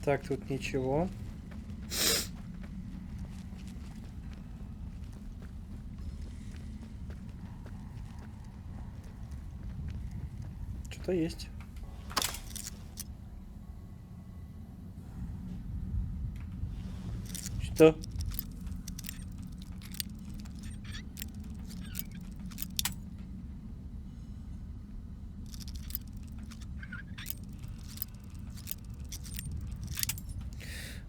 Так, тут ничего. Что-то есть. Что?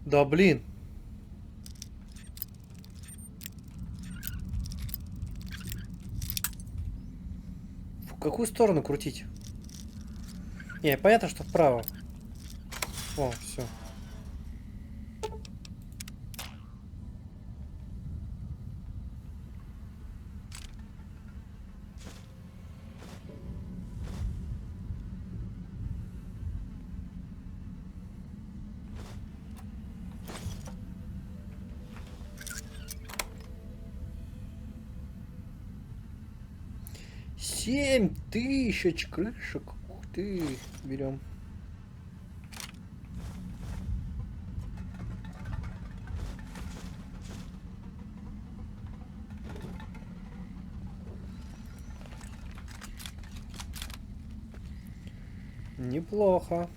Да блин. В какую сторону крутить? Не, понятно, что вправо. О, все. Семь тысяч крышек. Ух ты, берем. Неплохо.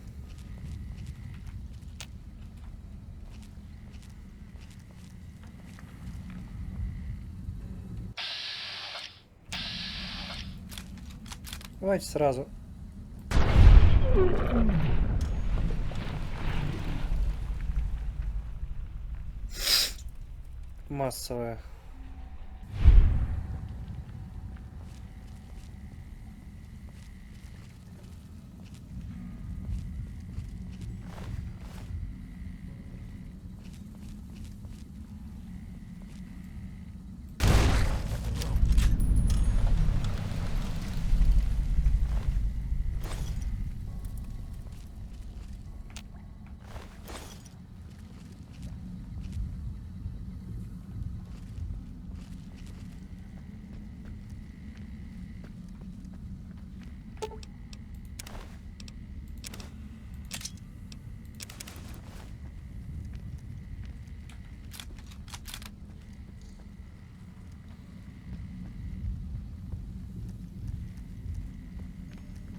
Давайте сразу. Массовая.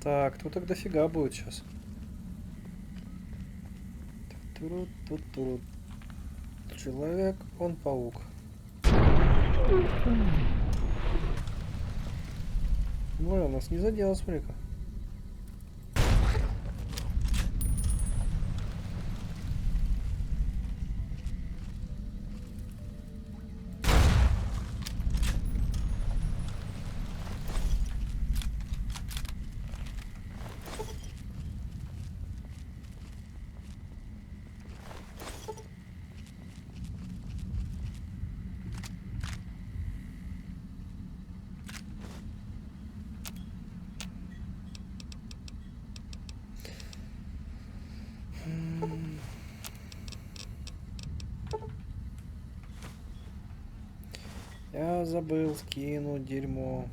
Так, тут их дофига будет сейчас. Тут. Человек, он паук. Ну, нас не задело, смотри-ка. Я забыл скинуть дерьмо.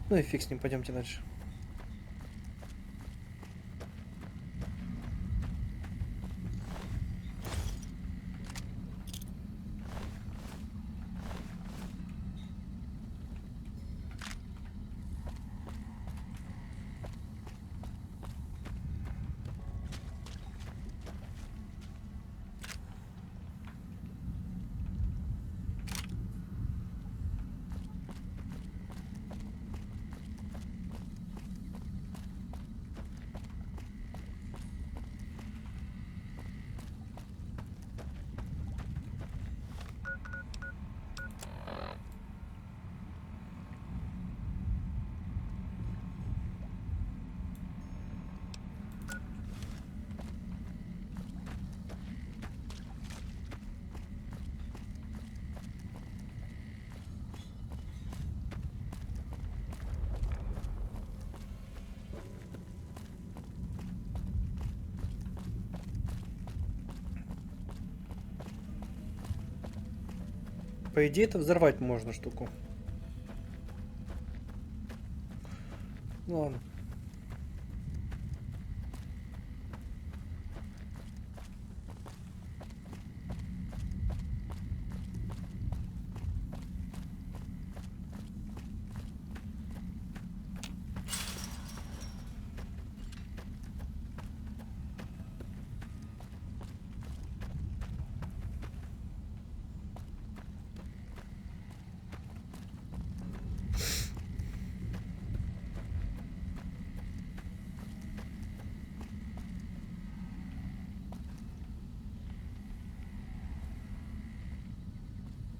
Ну и фиг с ним, пойдемте дальше. По идее, это взорвать можно штуку. Ну ладно.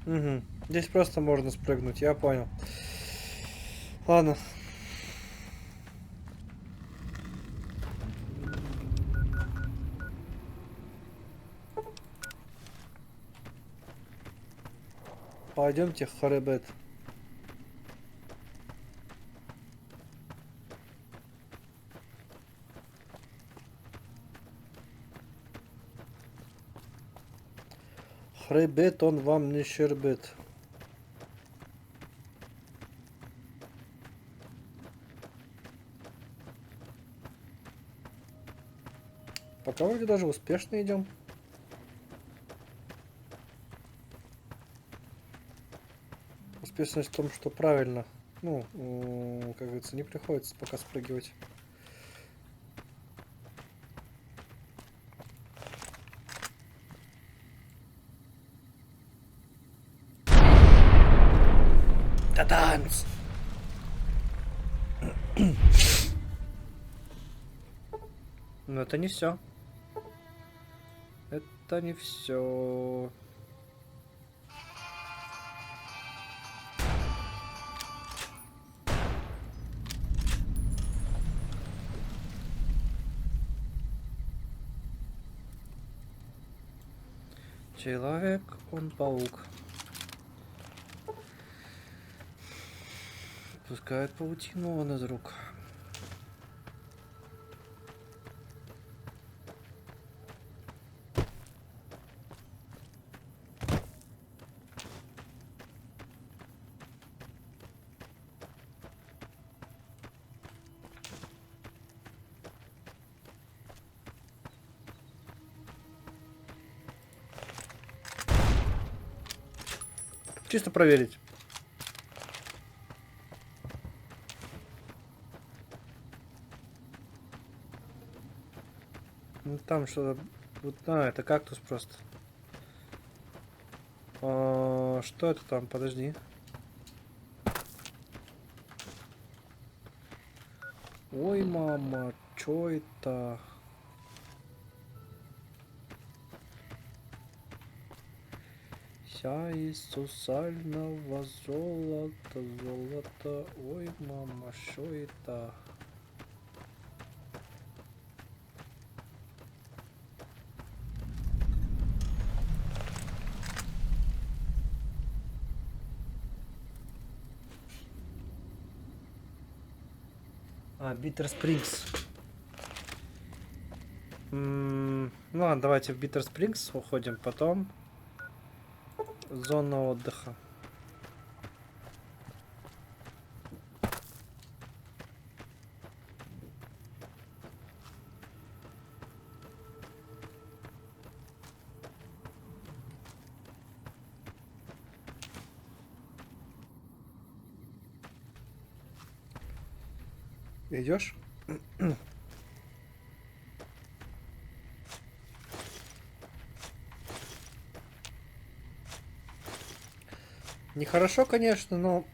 Угу. Здесь просто можно спрыгнуть, я понял. Ладно. Пойдемте в Хребет. Хребет, он вам не щербет. Пока вроде даже успешно идем. Успешность в том, что правильно. Ну, как говорится, не приходится пока спрыгивать. Та-данс! Но это не все. Это не все. Человек, он паук. Пускает паутину он из рук. Чисто проверить. Ну, там что-то... Вот, это кактус просто. Что это там? Подожди. Ой, мама, чё это? Вся из сусального золота, золото. Ой, мама, что это? Биттер-Спрингс. Ну ладно, давайте в Биттер-Спрингс уходим, потом зона отдыха. Идешь? Нехорошо, конечно, но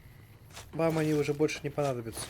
вам они уже больше не понадобятся.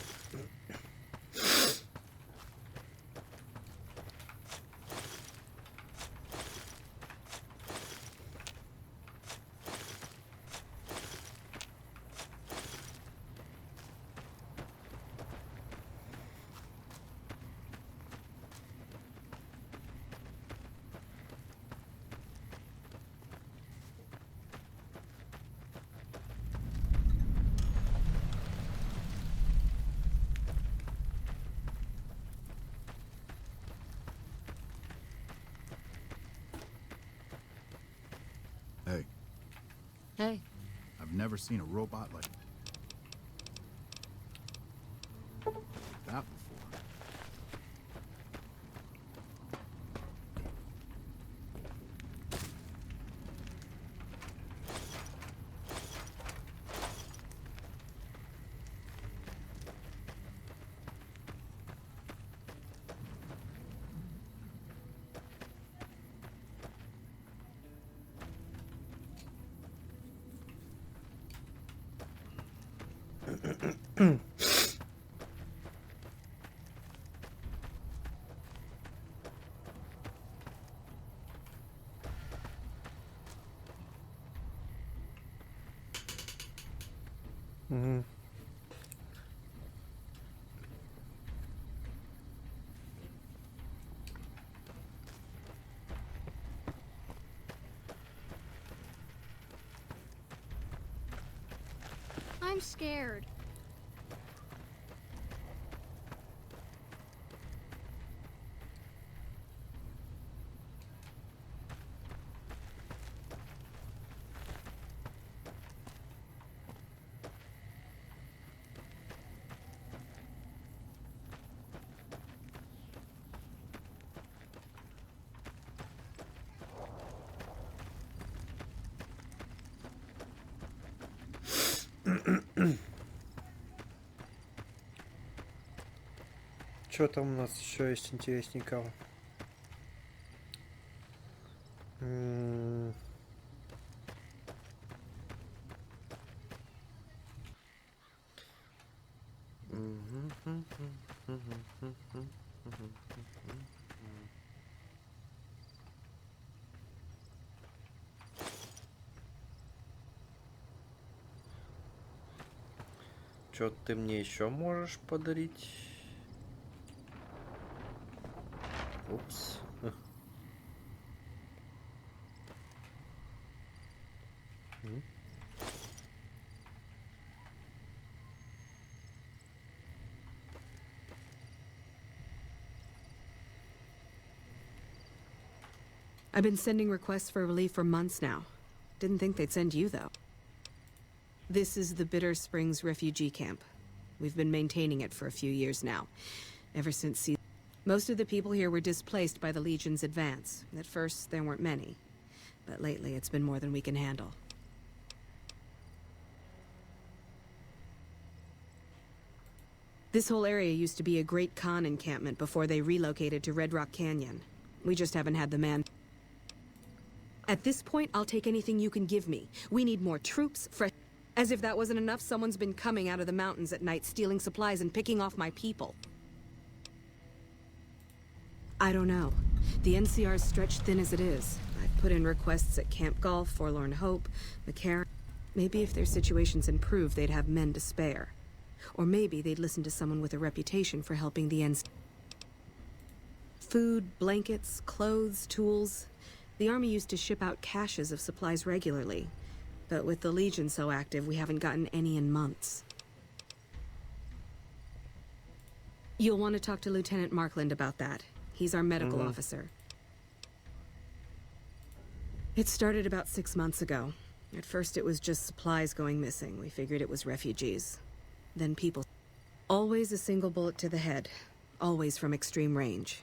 Hey. never seen a robot like that before. Угу. I'm scared. Что там у нас еще есть интересненького? Что ты мне еще можешь подарить? Упс. I've been sending requests for relief for months now. Didn't think they'd send you, though. This is the Bittер-Spрингс refugee camp. We've been maintaining it for a few years now. Ever since most of the people here were displaced by the Legion's advance. At first, there weren't many. But lately, it's been more than we can handle. This whole area used to be a Great Khan encampment before they relocated to Red Rock Canyon. We just haven't had the man. At this point, I'll take anything you can give me. We need more troops, fresh... As if that wasn't enough, someone's been coming out of the mountains at night, stealing supplies and picking off my people. I don't know. The NCR's stretched thin as it is. I've put in requests at Camp Golf, Forlorn Hope, McCarran. Maybe if their situations improve, they'd have men to spare. Or maybe they'd listen to someone with a reputation for helping the NCR. Food, blankets, clothes, tools. The Army used to ship out caches of supplies regularly. But with the Legion so active, we haven't gotten any in months. You'll want to talk to Lieutenant Markland about that. He's our medical officer. It started about 6 months ago. At first it was just supplies going missing. We figured it was refugees. Then people... Always a single bullet to the head. Always from extreme range.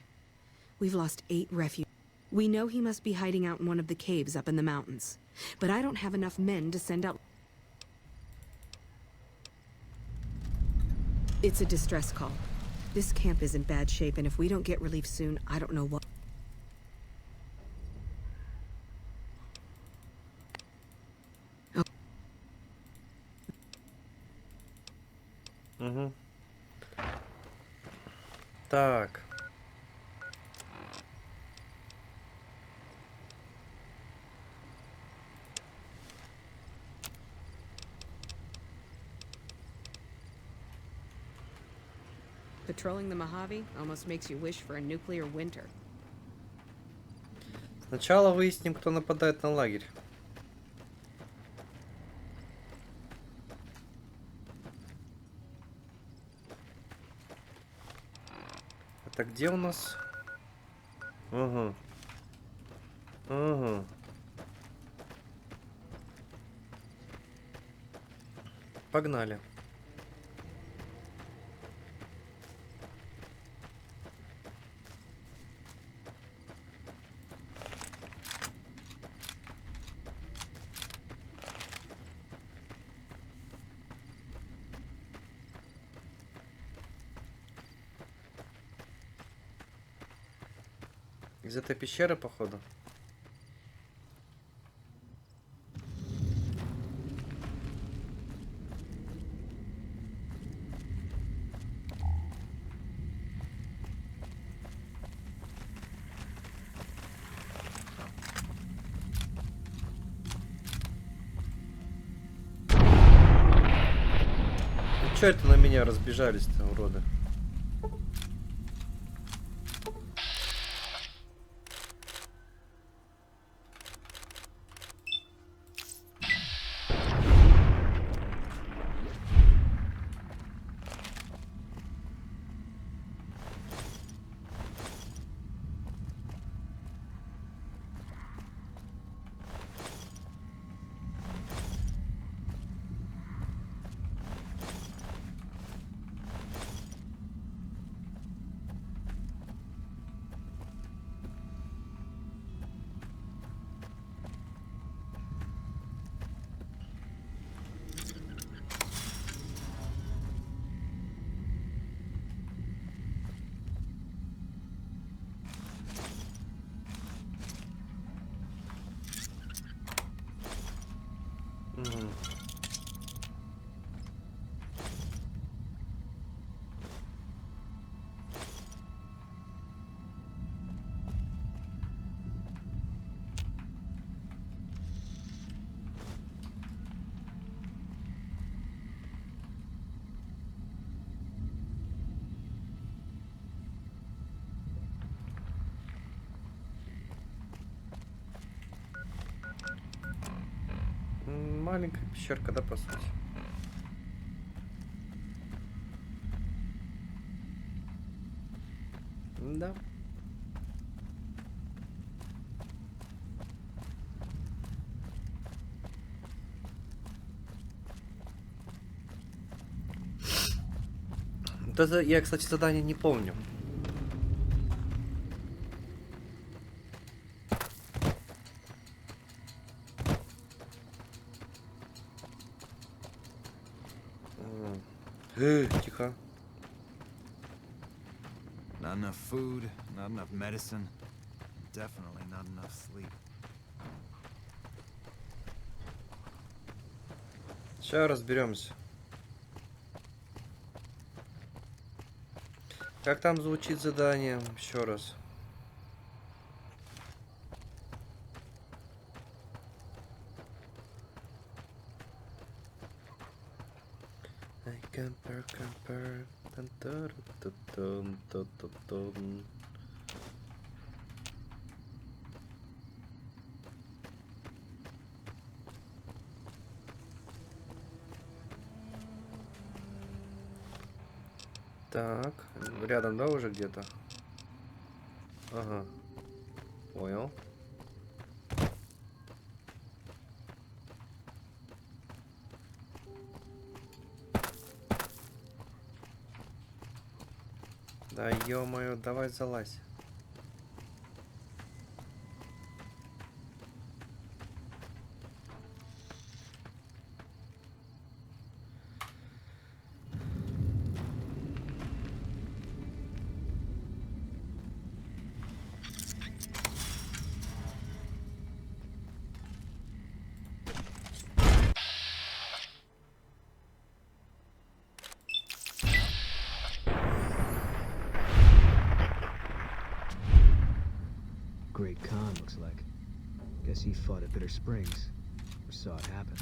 We've lost 8 refugees. We know he must be hiding out in one of the caves up in the mountains. But I don't have enough men to send out... It's a distress call. This camp is in bad shape, and if we don't get relief soon, I don't know what... Так. Patrolling the Mojave almost makes you wish for a nuclear winter. Сначала выясним, кто нападает на лагерь. Это где у нас? Угу. Угу. Погнали. Из этой пещеры, походу. Ну чё это на меня разбежались-то, уроды? Маленькая пещерка, да, по сути. Да. Вот это я, кстати, задание не помню. Тихо. Not enough food, not enough medicine, definitely not enough sleep. Сейчас разберемся. Как там звучит задание? Еще раз. Compare. Так, рядом, да, уже где-то? Ага, понял. Да ё-моё, давай залазь. Great Khan, looks like. Guess he fought at Bitter-Springs, or saw it happen.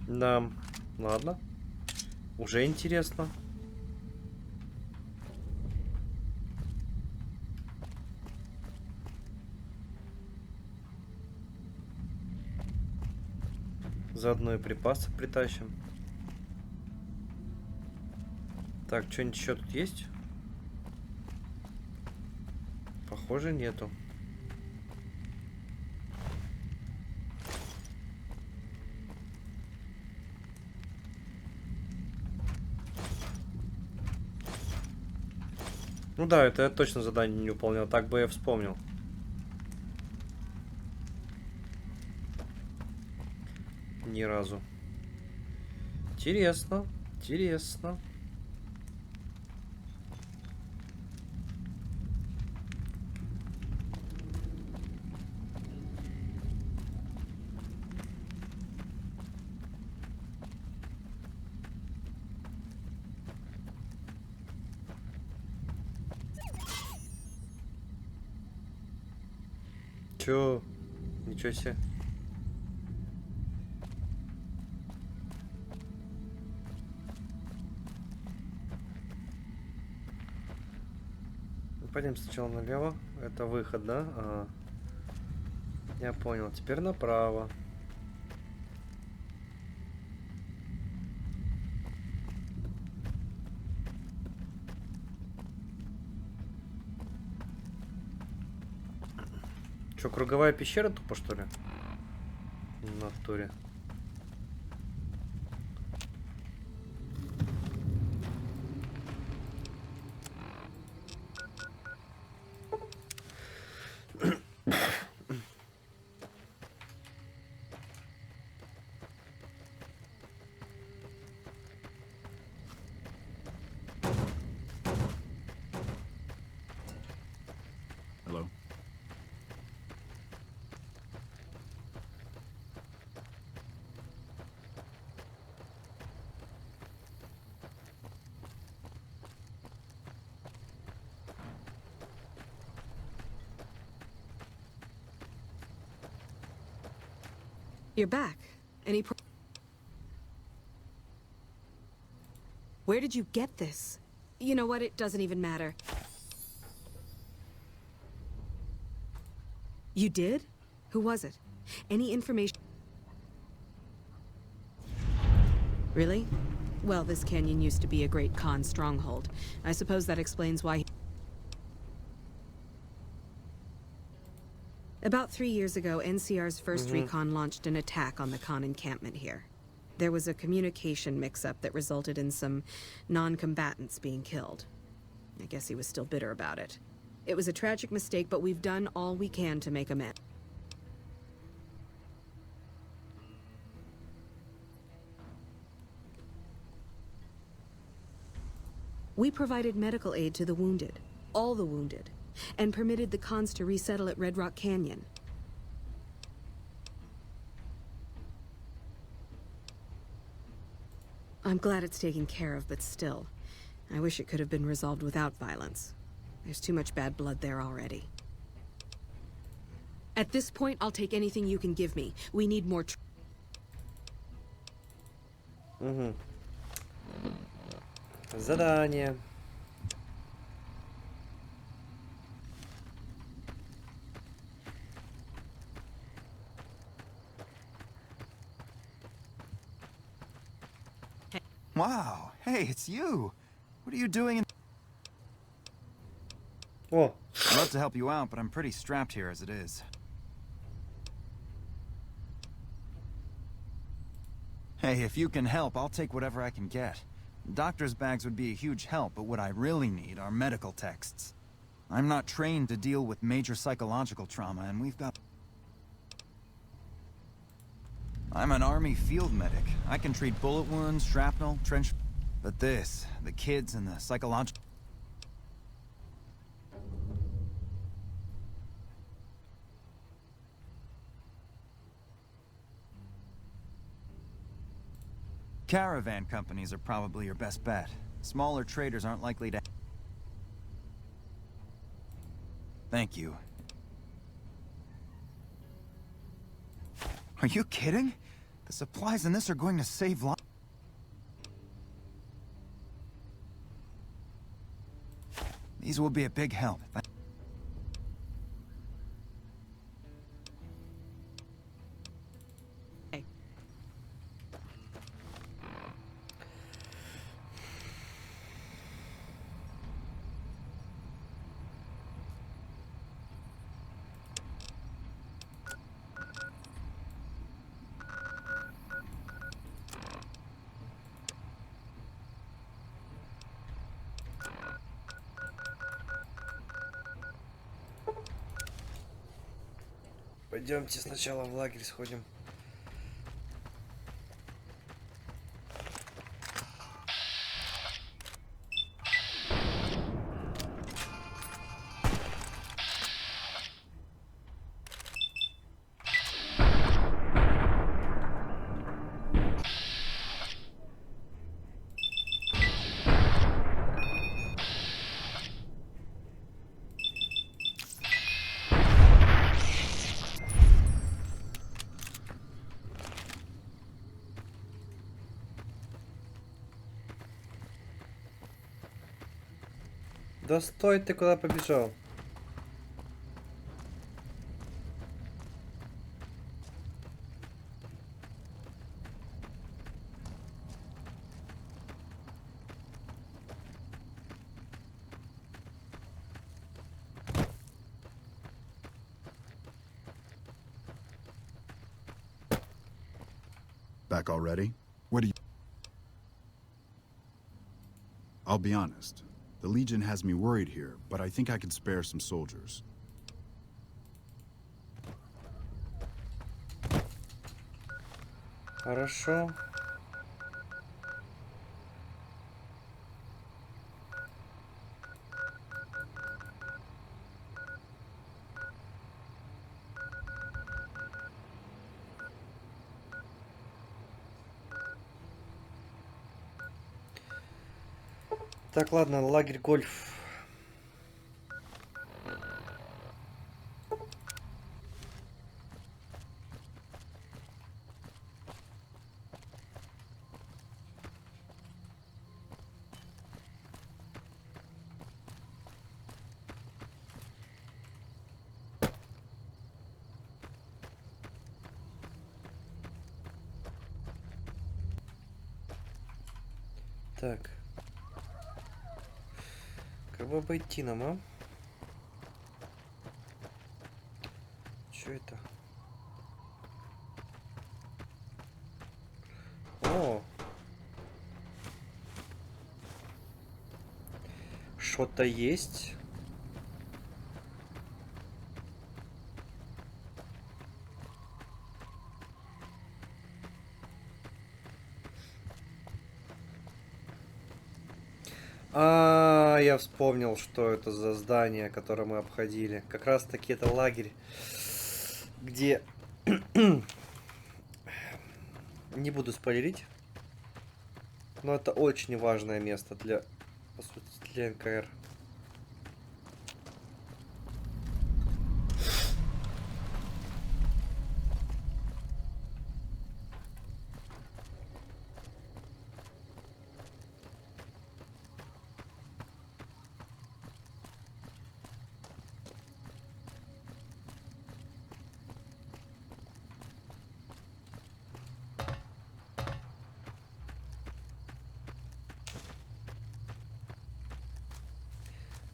Да, ладно. Уже интересно. Заодно и припасы притащим. Так, что-нибудь еще тут есть? Похоже, нету. Ну да, это я точно задание не выполнял, так бы я вспомнил. Ни разу. Интересно, интересно. Чё? Ничего себе. Пойдем сначала налево. Это выход, да? Ага. Я понял. Теперь направо. Что, круговая пещера тупо, что ли? В натуре. Hello. You're back. Where did you get this? You know what? It doesn't even matter. You did? Who was it? Any information? Really? Well, this canyon used to be a great Khan stronghold. I suppose that explains why. About 3 years ago, NCR's first recon launched an attack on the Khan encampment here. There was a communication mix-up that resulted in some non-combatants being killed. I guess he was still bitter about it. It was a tragic mistake, but we've done all we can to make amends. We provided medical aid to the wounded, all the wounded, and permitted the Khans to resettle at Red Rock Canyon. I'm glad it's taken care of, but still, I wish it could have been resolved without violence. There's too much bad blood there already. At this point, I'll take anything you can give me. We need more Задание. Wow. Hey, it's you. What are you doing in... О, I'd love to help you out, but I'm pretty strapped here as it is. Hey, if you can help, I'll take whatever I can get. Doctor's bags would be a huge help, but what I really need are medical texts. I'm not trained to deal with major psychological trauma, and we've got... I'm an army field medic. I can treat bullet wounds, shrapnel, trench... But this, the kids and the psychological... Caravan companies are probably your best bet. Smaller traders aren't likely to... Thank you. Are you kidding? The supplies in this are going to save lives. These will be a big help. Пойдемте сначала в лагерь сходим. Да стой, ты куда побежал? Back already? What do you... I'll be honest. The Legion has me worried here, but I think I can spare some soldiers. Хорошо. Так, ладно, лагерь Гольф. Так. Как бы обойти нам, а? Чё это? О! Что-то есть. Я вспомнил, что это за здание, которое мы обходили. Как раз таки это лагерь, где... Не буду спойлерить, но это очень важное место для, по сути, для НКР.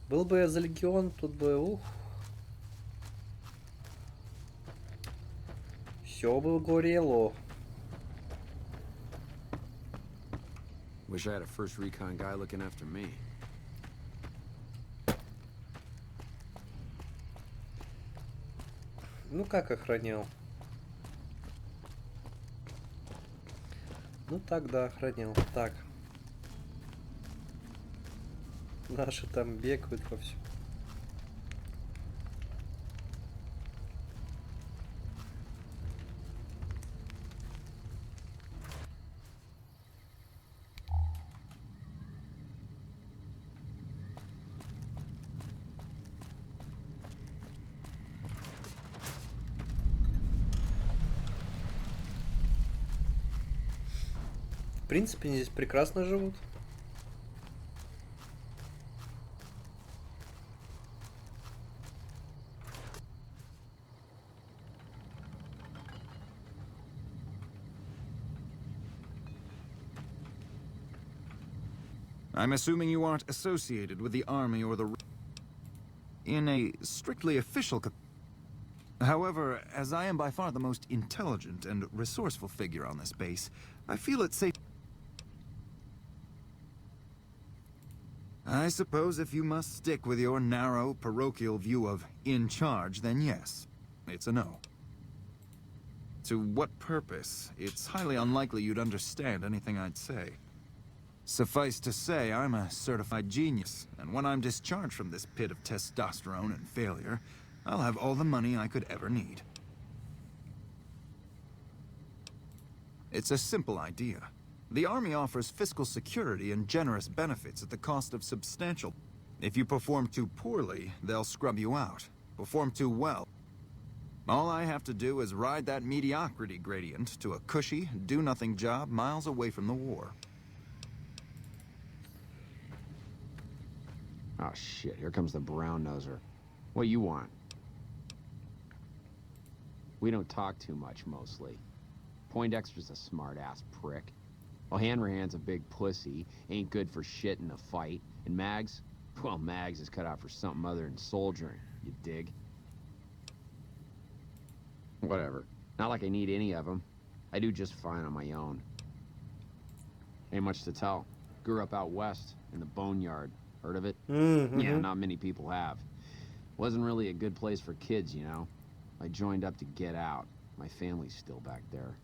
Был бы я за легион, тут бы, ух. Все бы горело. Wish I had a first recon guy looking after me. Ну как охранял? Ну так, да, охранял. Так. Наши там бегают во всем. В принципе, они здесь прекрасно живут. I'm assuming you aren't associated with the army or the... in a strictly official... However, as I am by far the most intelligent and resourceful figure on this base, I feel it safe... I suppose if you must stick with your narrow, parochial view of in charge, then yes, it's a no. To what purpose? It's highly unlikely you'd understand anything I'd say. Suffice to say, I'm a certified genius, and when I'm discharged from this pit of testosterone and failure, I'll have all the money I could ever need. It's a simple idea. The Army offers fiscal security and generous benefits at the cost of substantial. If you perform too poorly, they'll scrub you out. Perform too well. All I have to do is ride that mediocrity gradient to a cushy, do-nothing job miles away from the war. Oh shit, here comes the brown noser. What you want? We don't talk too much, mostly. Poindexter's a smart-ass prick. While Hanrahan's a big pussy, ain't good for shit in a fight. And Mags? Well, Mags is cut out for something other than soldiering, you dig? Whatever. Not like I need any of them. I do just fine on my own. Ain't much to tell. Grew up out west, in the boneyard. Heard of it? Yeah, not many people have. Wasn't really a good place for kids, you know? I joined up to get out. My family's still back there.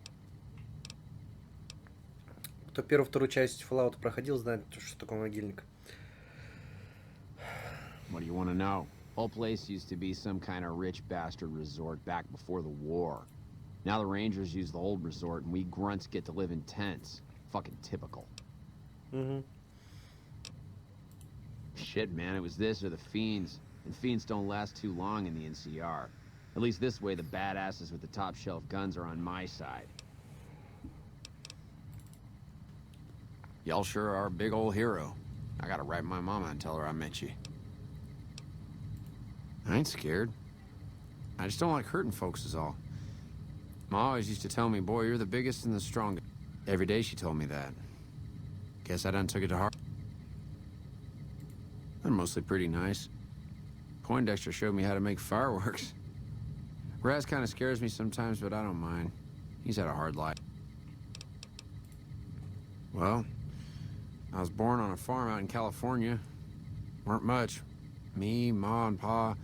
Кто первую-вторую часть Fallout проходил, знает, что такое могильник. What do you want to know? Whole place used to be some kind of rich bastard resort back before the war. Now the Rangers use the old resort and we grunts get to live in tents. Fucking typical. Shit, man, it was this or the Fiends. And Fiends don't last too long in the NCR. At least this way the badasses with the top shelf guns are on my side. Y'all sure are a big old hero. I gotta write my mama and tell her I met you. I ain't scared. I just don't like hurting folks is all. Ma always used to tell me, boy, you're the biggest and the strongest. Every day she told me that. Guess I done took it to heart. They're mostly pretty nice. Poindexter showed me how to make fireworks. Raz kind of scares me sometimes, but I don't mind. He's had a hard life. Well, I was born on a farm out in California. Weren't much. Me, Ma, and Pa,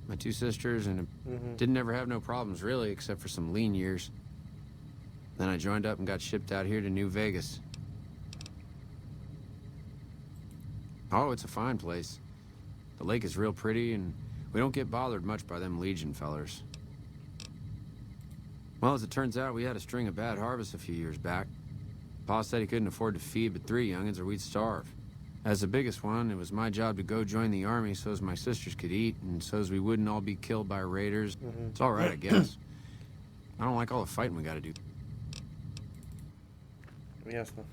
my two sisters, and didn't ever have no problems, really, except for some lean years. Then I joined up and got shipped out here to New Vegas. Oh, it's a fine place. The lake is real pretty, and we don't get bothered much by them Legion fellers. Well, as it turns out, we had a string of bad harvests a few years back. Pa said he couldn't afford to feed but 3 youngins or we'd starve. As the biggest one, it was my job to go join the army so's my sisters could eat and so's we wouldn't all be killed by raiders. It's all right, I guess. I don't like all the fighting we gotta do. Ясно.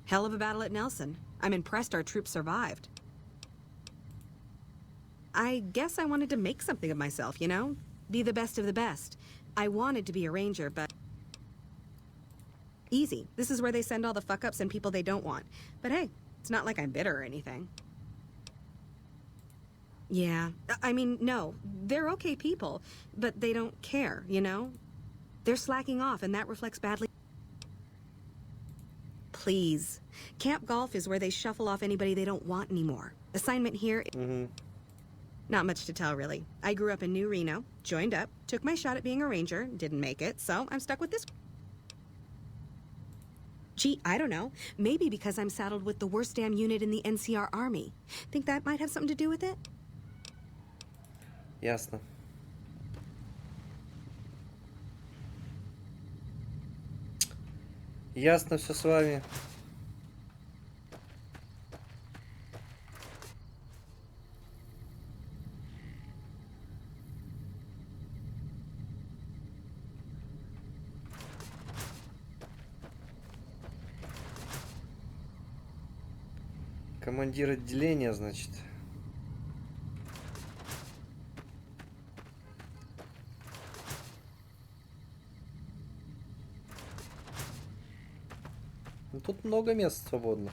Hell of a battle at Nelson. I'm impressed our troops survived. I guess I wanted to make something of myself, you know? Be the best of the best. I wanted to be a ranger, but... Easy. This is where they send all the fuck-ups and people they don't want. But hey, it's not like I'm bitter or anything. Yeah. I mean, no. They're okay people, but they don't care, you know? They're slacking off, and that reflects badly. Please. Camp Golf is where they shuffle off anybody they don't want anymore. Assignment here... Not much to tell, really. I grew up in New Reno, joined up, took my shot at being a ranger, didn't make it, so I'm stuck with this. Gee, I don't know. Maybe because I'm saddled with the worst damn unit in the NCR Army. Think that might have something to do with it? Ясно. Ясно все с вами. Командир отделения, значит. Ну, тут много мест свободных.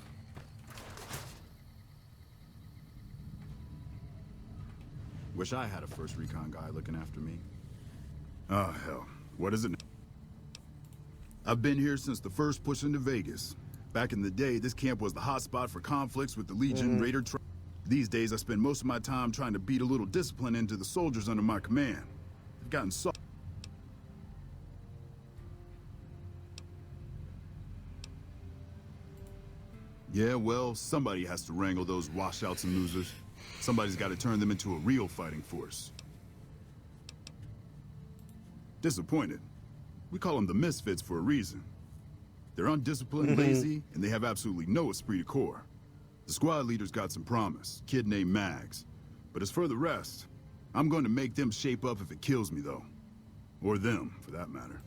Wish I had a first recon guy looking after me. Oh, hell. What is it now? I've been here since the first push into Vegas. Back in the day, this camp was the hot spot for conflicts with the Legion Raider. These days, I spend most of my time trying to beat a little discipline into the soldiers under my command. gotten so. Yeah, well, somebody has to wrangle those washouts and losers. Somebody's got to turn them into a real fighting force. Disappointed. We call them the misfits for a reason. They're undisciplined, lazy, and they have absolutely no esprit de corps. The squad leader's got some promise, kid named Mags. But as for the rest, I'm going to make them shape up if it kills me, though. Or them, for that matter.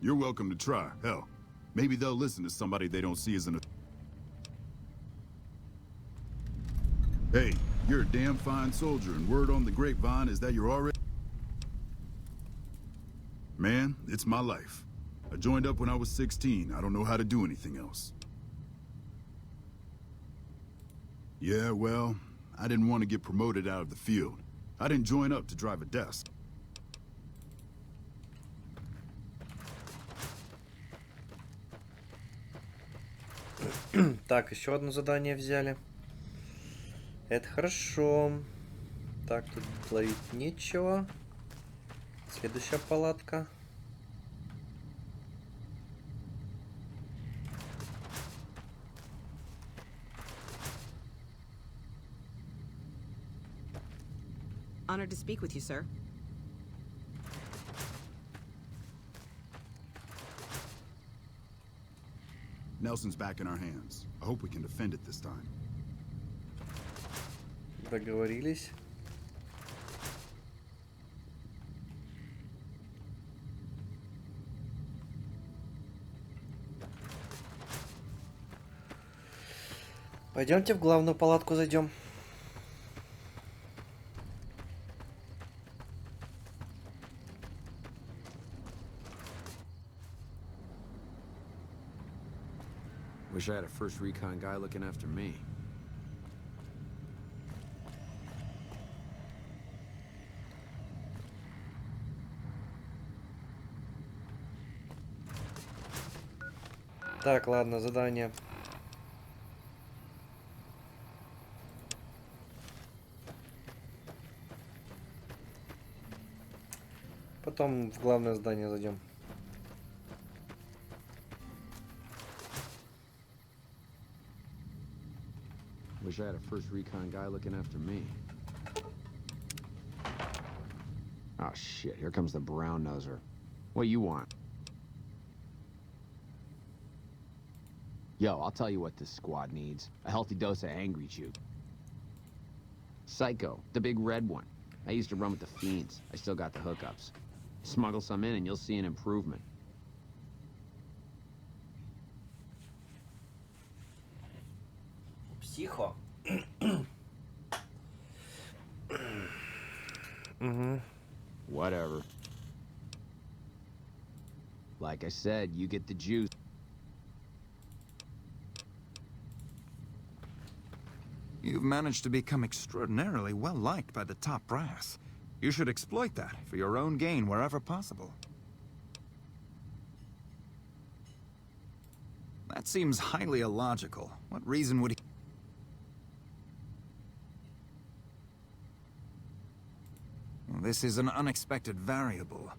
You're welcome to try. Hell, maybe they'll listen to somebody they don't see as an... Hey, you're a damn fine soldier, and word on the grapevine is that you're already... Man, it's my life. I joined up when I was 16. I don't know how to do anything else. Yeah, well, I didn't want to get promoted out of the field. I didn't join up to drive a desk. Так, еще одно задание взяли. Это хорошо. Так, тут ловить нечего. Следующая палатка. Honored to speak with you, sir. Nelson's back in our hands. I hope we can defend it this time. Договорились. Пойдемте в главную палатку зайдем. Wish I had a first recon guy looking after me. Так, ладно, задание. Потом в главное здание зайдем. Wish I had a first recon guy looking after me. Oh shit, here comes the brown noser. What you want? Yo, I'll tell you what this squad needs. A healthy dose of angry juke. Psycho, the big red one. I used to run with the fiends. I still got the hookups. Smuggle some in and you'll see an improvement. Психо. Whatever. Like I said, you get the juice. You've managed to become extraordinarily well-liked by the top brass. You should exploit that for your own gain wherever possible. That seems highly illogical. What reason would he... Well, this is an unexpected variable.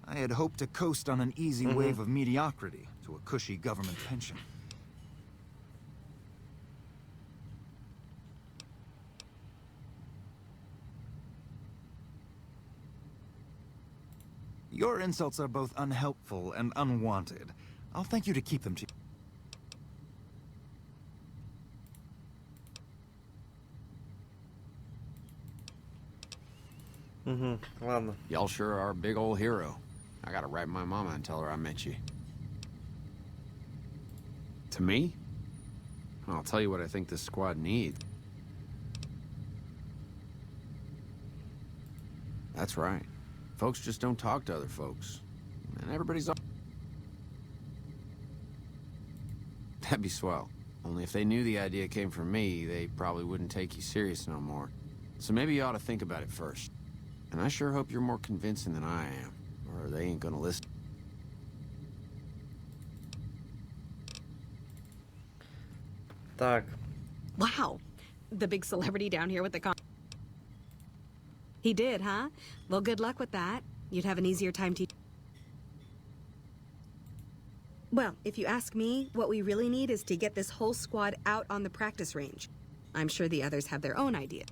I had hoped to coast on an easy wave of mediocrity to a cushy government pension. Your insults are both unhelpful and unwanted. I'll thank you to keep them to... Ладно. Y'all sure are a big old hero. I gotta write my mama and tell her I met you. To me? I'll tell you what I think this squad needs. That's right. Folks just don't talk to other folks. And everybody's... That'd be swell. Only if they knew the idea came from me, they probably wouldn't take you serious no more. So maybe you ought to think about it first. And I sure hope you're more convincing than I am, or they ain't gonna listen. Так. Wow. The big celebrity down here with the He did, huh? Well, good luck with that. You'd have an easier time teaching. Well, if you ask me, what we really need is to get this whole squad out on the practice range. I'm sure the others have their own idea.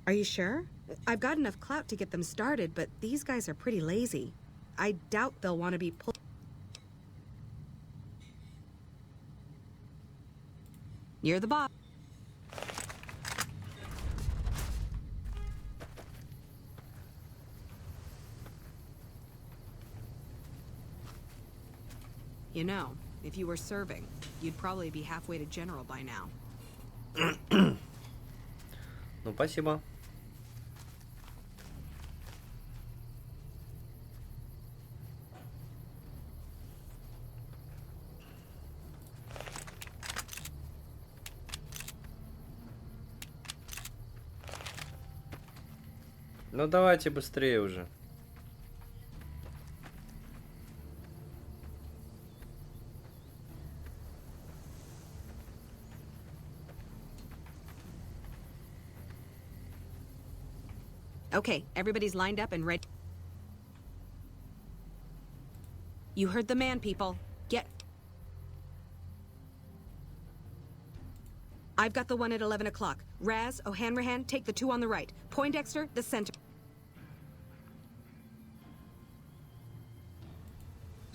Are you sure? I've got enough clout to get them started, but these guys are pretty lazy. I doubt they'll want to be pulled. You're the boss. You know, if you were serving, you'd probably be halfway to general by now. Ну, спасибо. Ну, давайте быстрее уже. Okay, everybody's lined up and ready. You heard the man, people. Get... I've got the one at 11 o'clock. Raz, O'Hanrahan, take the two on the right. Poindexter, the center.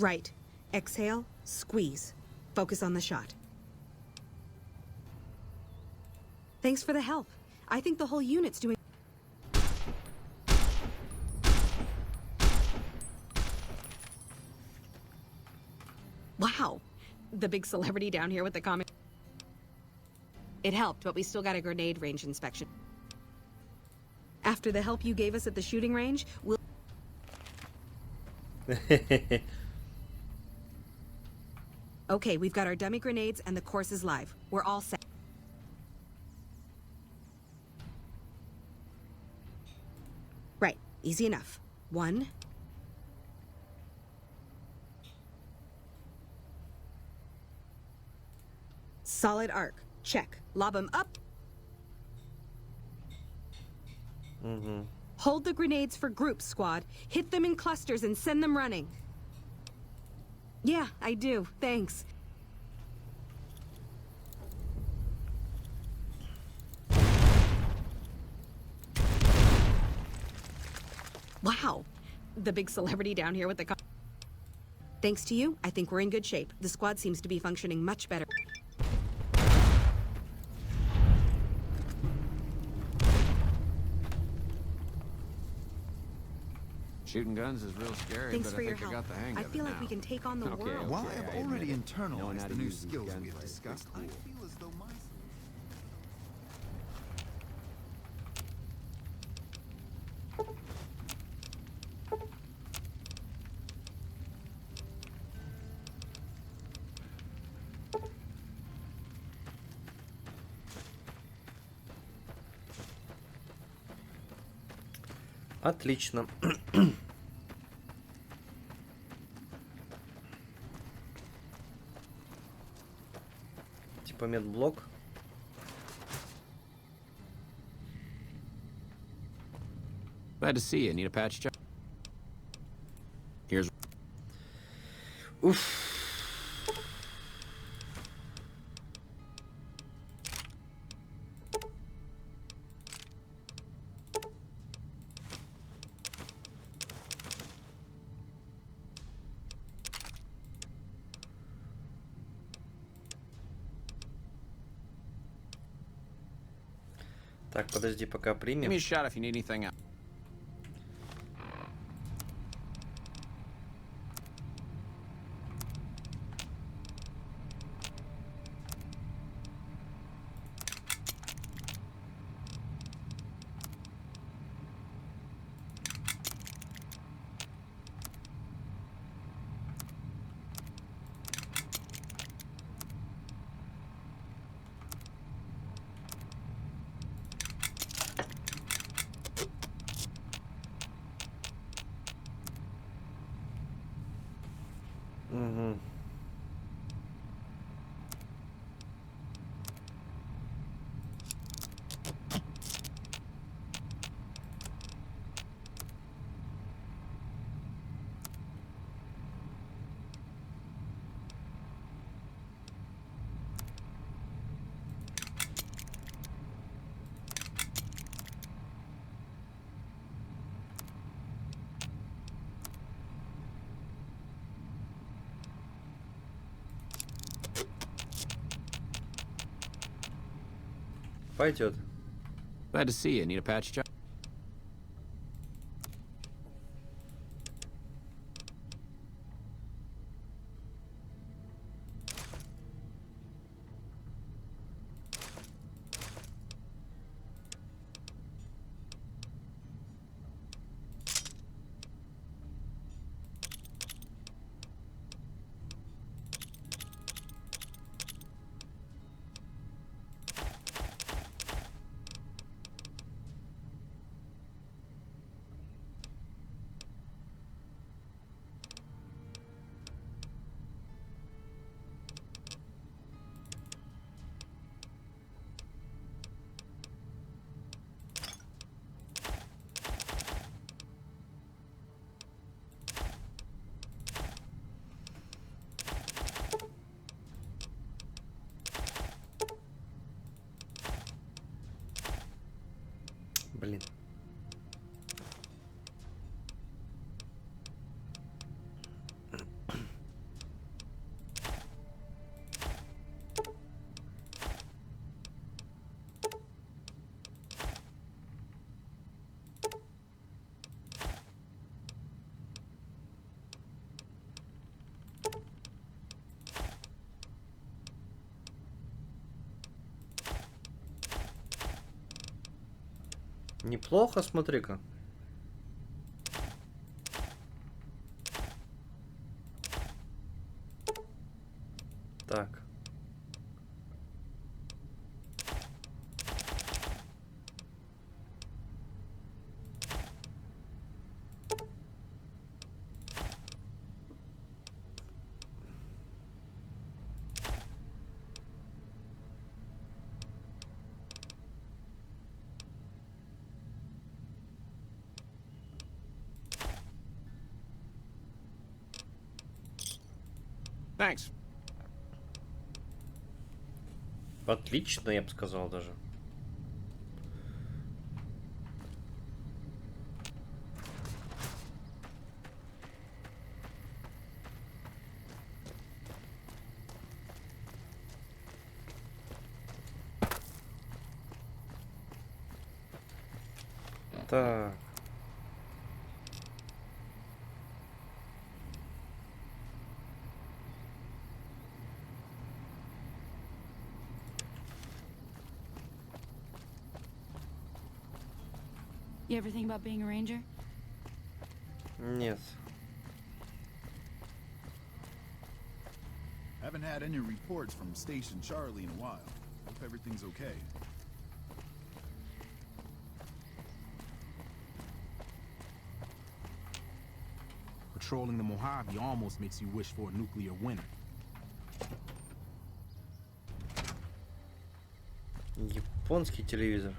Right. Exhale, squeeze. Focus on the shot. Thanks for the help. I think the whole unit's doing... Wow. The big celebrity down here with the comic... It helped, but we still got a grenade range inspection. After the help you gave us at the shooting range, we'll... Okay, we've got our dummy grenades and the course is live. We're all set. Right, easy enough. 1... Solid arc. Check. Lob them up. Hold the grenades for groups, squad. Hit them in clusters and send them running. Yeah, I do. Thanks. Wow. The big celebrity down here with the... Thanks to you, I think we're in good shape. The squad seems to be functioning much better. Shooting guns is real scary, Thanks but for I your think I help. got the hang of it I feel like now. we can take on the Okay, world. While okay, I've I already admit it. Knowing internalized how the to new use these skills guns we've is discussed, I cool. feel as though my... Отлично. Типа медблок. Glad to see you. Need a patch job? Here's... Уф. Так, подожди, пока Give примем. me a shot if you need anything else. Пойдет. Glad to see you. Need a patch job? Блин. Неплохо, смотри-ка. Так. Thanks. Отлично, я бы сказал даже. Так. You ever think about being a ranger? Нет. Haven't had any reports from Station Charlie in a while. Hope everything's okay. Patrolling the Mojave almost makes you wish for a nuclear winter. Японский телевизор.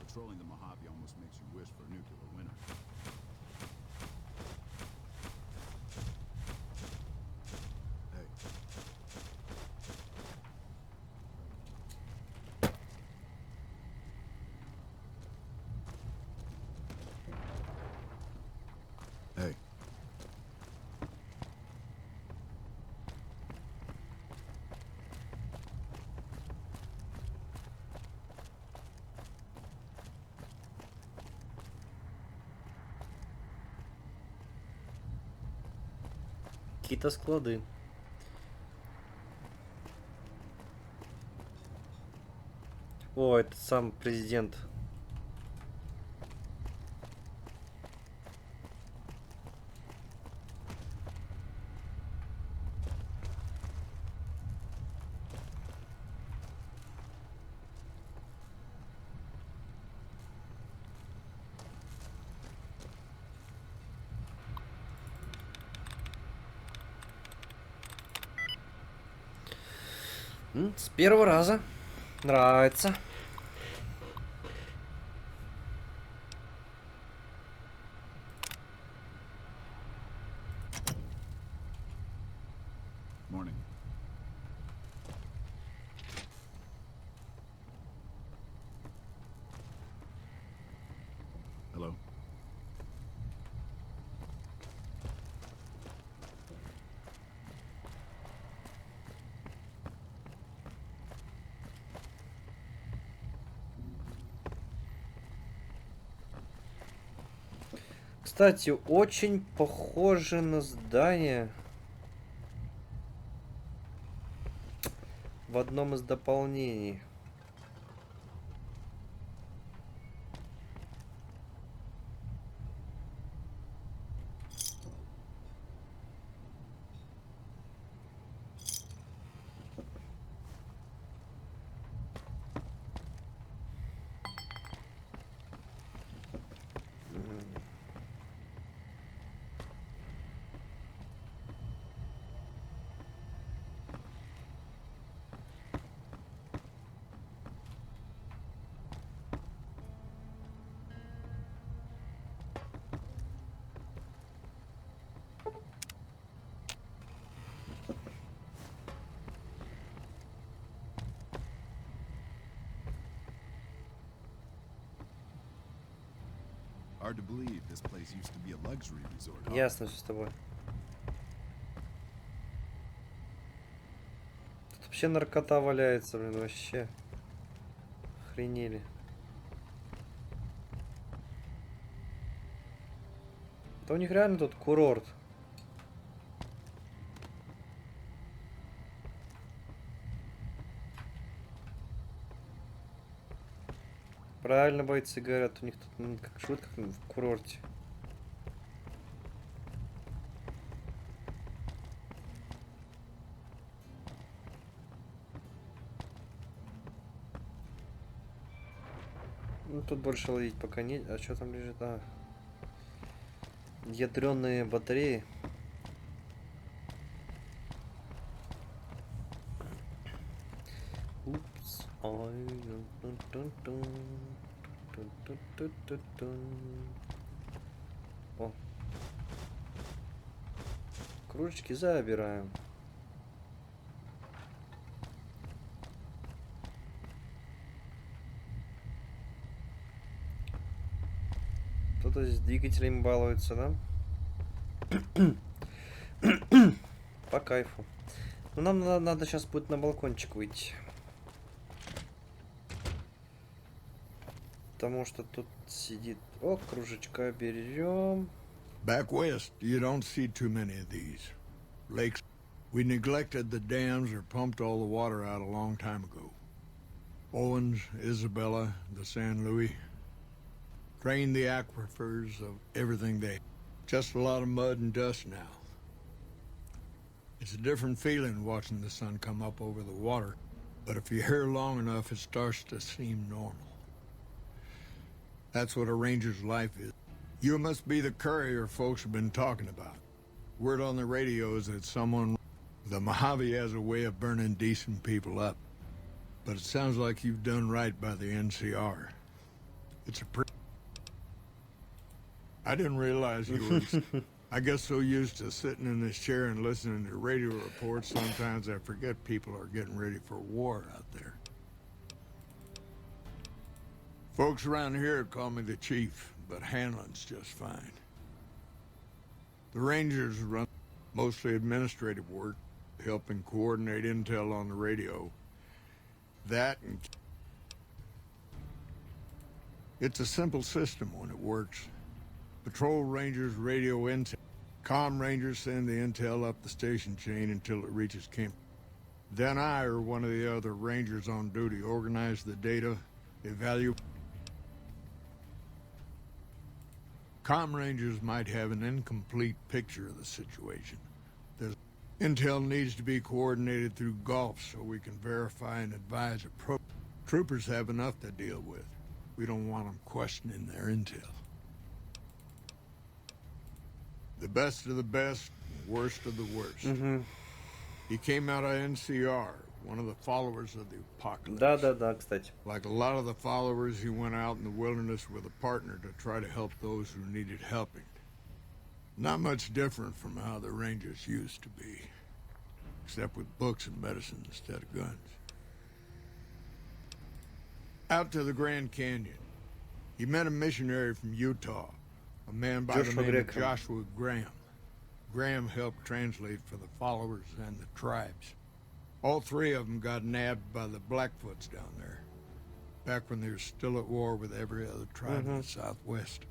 Patrolling the Mojave almost makes you wish for a nuclear winter. Hey. Hey. Какие-то склады. О, это сам президент. С первого раза. Нравится. Кстати, очень похоже на здание в одном из дополнений. Hard to believe this place used to be a luxury resort. Huh? Ясно все с тобой. Тут вообще наркота валяется, блин, вообще. Охренели. Да у них реально тут курорт. Правильно бойцы говорят, у них тут как живут, как в курорте. Ну тут больше ловить пока не. А что там лежит? А. Ядреные батареи. Упс. Ой. О. Кружечки забираем. Кто-то с двигателями балуется, да? По кайфу. Ну, нам надо сейчас будет на балкончик выйти. Потому что тут сидит... О, кружечка берем. Back west, you don't see too many of these. Lakes. We neglected the dams or pumped all the water out a long time ago. Owens, Isabella, the San Luis. Drained the aquifers of everything they... Just a lot of mud and dust now. It's a different feeling watching the sun come up over the water, but if you're here long enough, it starts to seem normal. That's what a ranger's life is. You must be the courier folks have been talking about. Word on the radio is that someone... The Mojave has a way of burning decent people up. But it sounds like you've done right by the NCR. It's a I didn't realize you were... I get so used to sitting in this chair and listening to radio reports, sometimes I forget people are getting ready for war out there. Folks around here call me the chief, but Hanlon's just fine. The Rangers run mostly administrative work, helping coordinate intel on the radio. That and... It's a simple system when it works. Patrol Rangers radio intel. Comm Rangers send the intel up the station chain until it reaches camp. Then I or one of the other Rangers on duty organize the data, evaluate. Comm Rangers might have an incomplete picture of the situation. The intel needs to be coordinated through Gulf so we can verify and advise troopers have enough to deal with. We don't want them questioning their intel. The best of the best, worst of the worst. Mm-hmm. He came out of NCR, one of the followers of the apocalypse. Да, кстати. Like a lot of the followers, he went out in the wilderness with a partner to try to help those who needed helping. Not much different from how the Rangers used to be, except with books and medicine instead of guns. Out to the Grand Canyon. He met a missionary from Utah, a man by the name of Joshua Graham. Graham helped translate for the followers and the tribes. All three of them got nabbed by the Blackfoots down there, back when they were still at war with every other tribe in the Southwest.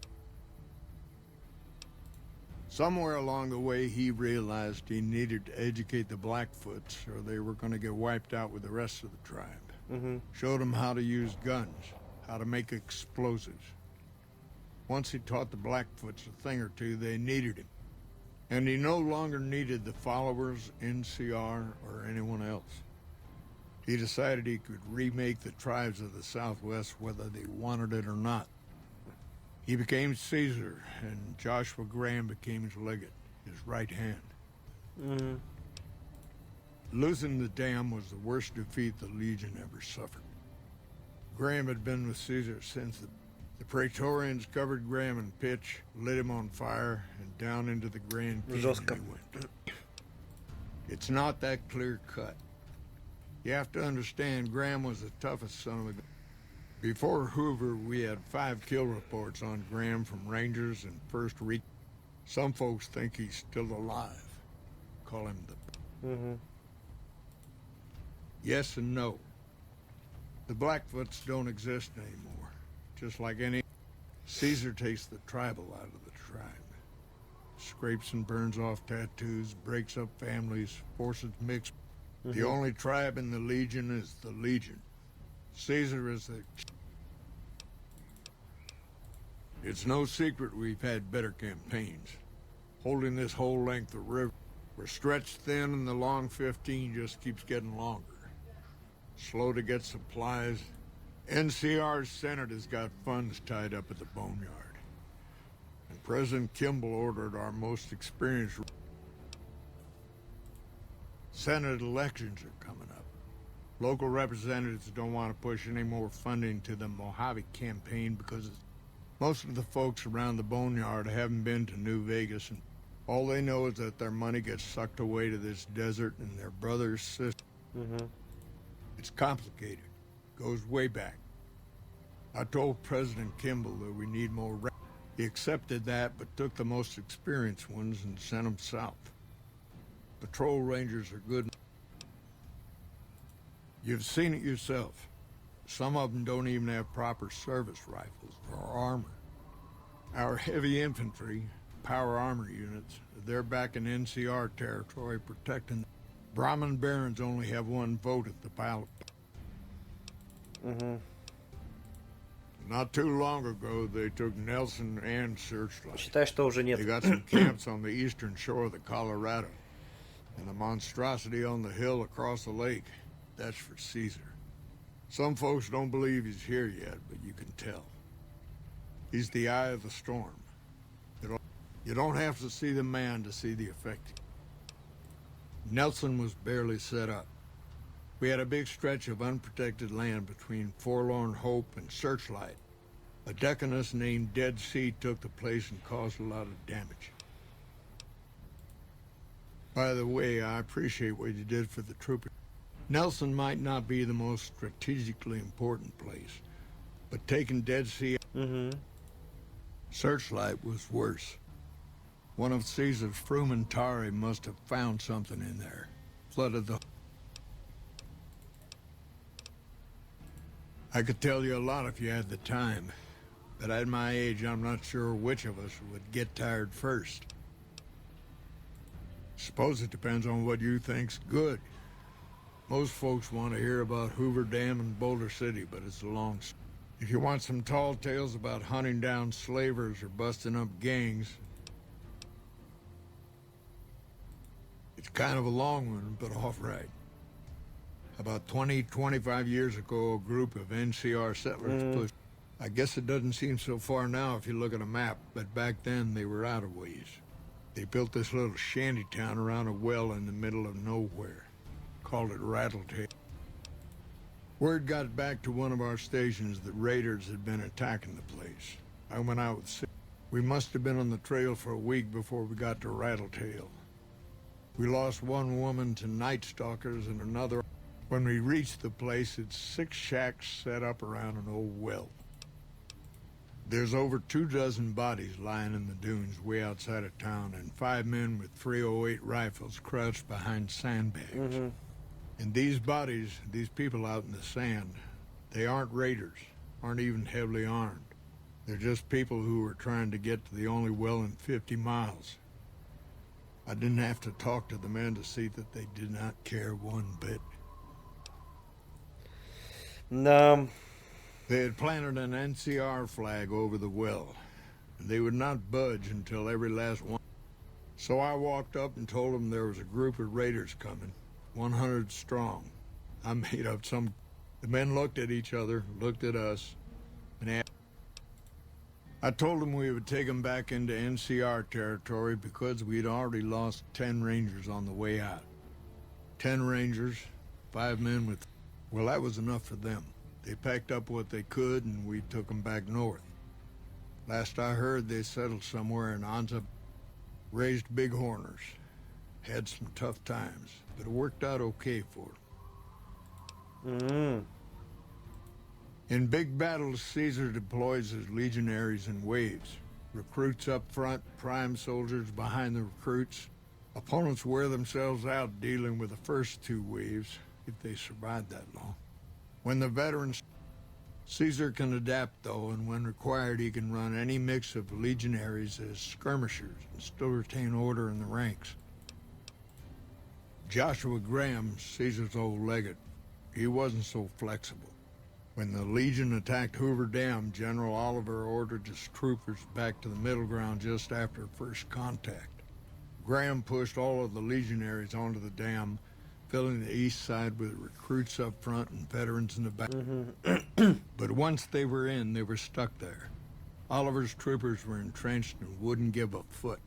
Somewhere along the way, he realized he needed to educate the Blackfoots or they were going to get wiped out with the rest of the tribe. Showed them how to use guns, how to make explosives. Once he taught the Blackfoots a thing or two, they needed him. And he no longer needed the followers, NCR, or anyone else. He decided he could remake the tribes of the Southwest whether they wanted it or not. He became Caesar, and Joshua Graham became his legate, his right hand. Losing the dam was the worst defeat the Legion ever suffered. Graham had been with Caesar since the Praetorians covered Graham in pitch, lit him on fire, and down into the Grand Canyon he went. It's not that clear cut. You have to understand, Graham was the toughest son of a gun. Before Hoover, we had 5 kill reports on Graham from Rangers and First Recon. Some folks think he's still alive. Call him the... Yes and no. The Blackfoots don't exist anymore. Just like any... Caesar takes the tribal out of the tribe. Scrapes and burns off tattoos, breaks up families, forces mix. The only tribe in the Legion is the Legion. Caesar is the... It's no secret we've had better campaigns. Holding this whole length of river. We're stretched thin and the long 15 just keeps getting longer. Slow to get supplies. NCR's Senate has got funds tied up at the boneyard. And President Kimball ordered our most experienced... Senate elections are coming up. Local representatives don't want to push any more funding to the Mojave campaign because most of the folks around the boneyard haven't been to New Vegas, and all they know is that their money gets sucked away to this desert and their brother's sister. It's complicated. Goes way back. I told President Kimball that we need more... He accepted that, but took the most experienced ones and sent them south. Patrol rangers are good. You've seen it yourself. Some of them don't even have proper service rifles or armor. Our heavy infantry, power armor units, they're back in NCR territory protecting... Brahmin Barons only have 1 vote at the ballot. Not too long ago, they took Nelson and Searchlight. Считай, что уже нет. They got some camps on the eastern shore of the Colorado. And the monstrosity on the hill across the lake, that's for Caesar. Some folks don't believe he's here yet, but you can tell. He's the eye of the storm. You don't have to see the man to see the effect. Nelson was barely set up. We had a big stretch of unprotected land between Forlorn Hope and Searchlight. A deaconess named Dead Sea took the place and caused a lot of damage. By the way, I appreciate what you did for the troopers. Nelson might not be the most strategically important place, but taking Dead Sea... Searchlight was worse. One of Caesar's Frumentari must have found something in there. Flooded the... I could tell you a lot if you had the time, but at my age, I'm not sure which of us would get tired first. Suppose it depends on what you think's good. Most folks want to hear about Hoover Dam and Boulder City, but it's a long story. If you want some tall tales about hunting down slavers or busting up gangs, it's kind of a long one, but all right. About 25 years ago, a group of NCR settlers pushed... I guess it doesn't seem so far now if you look at a map, but back then they were out of ways. They built this little shanty town around a well in the middle of nowhere. Called it Rattletail. Word got back to one of our stations that raiders had been attacking the place. I went out with... We must have been on the trail for a week before we got to Rattletail. We lost 1 woman to night stalkers and another... When we reached the place, it's 6 shacks set up around an old well. There's over 24 bodies lying in the dunes way outside of town, and 5 men with .308 rifles crouched behind sandbags. And these bodies, these people out in the sand, they aren't raiders, aren't even heavily armed. They're just people who were trying to get to the only well in 50 miles. I didn't have to talk to the men to see that they did not care one bit. They had planted an NCR flag over the well, and they would not budge until every last one. So I walked up and told them there was a group of raiders coming, 100 strong. I made up some... The men looked at each other, looked at us, and asked... I told them we would take them back into NCR territory because we'd already lost 10 Rangers on the way out. 10 Rangers, 5 men with... Well, that was enough for them. They packed up what they could, and we took them back north. Last I heard, they settled somewhere in Anza, raised bighorners. Had some tough times, but it worked out okay for them. In big battles, Caesar deploys his legionaries in waves. Recruits up front, prime soldiers behind the recruits. Opponents wear themselves out dealing with the first 2 waves, if they survive that long. When the veterans... Caesar can adapt, though, and when required, he can run any mix of legionaries as skirmishers and still retain order in the ranks. Joshua Graham, Caesar's old legate, he wasn't so flexible. When the Legion attacked Hoover Dam, General Oliver ordered his troopers back to the middle ground just after first contact. Graham pushed all of the legionaries onto the dam, filling the east side with recruits up front and veterans in the back. But once they were in, they were stuck there. Oliver's troopers were entrenched and wouldn't give a foot.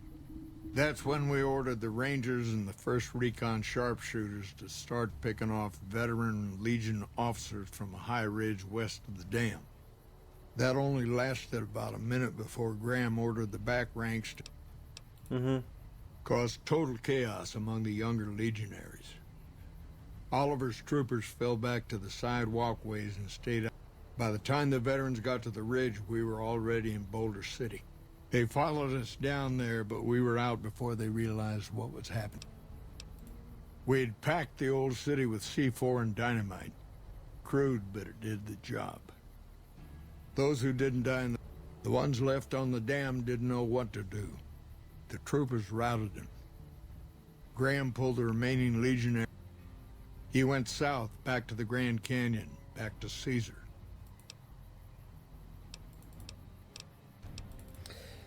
That's when we ordered the Rangers and the 1st Recon sharpshooters to start picking off veteran Legion officers from a high ridge west of the dam. That only lasted about a minute before Graham ordered the back ranks to cause total chaos among the younger legionaries. Oliver's troopers fell back to the side walkways and stayed out. By the time the veterans got to the ridge, we were already in Boulder City. They followed us down there, but we were out before they realized what was happening. We'd packed the old city with C4 and dynamite. Crude, but it did the job. Those who didn't die, the ones left on the dam didn't know what to do. The troopers routed them. Graham pulled the remaining legionnaires. He went south, back to the Grand Canyon, back to Caesar.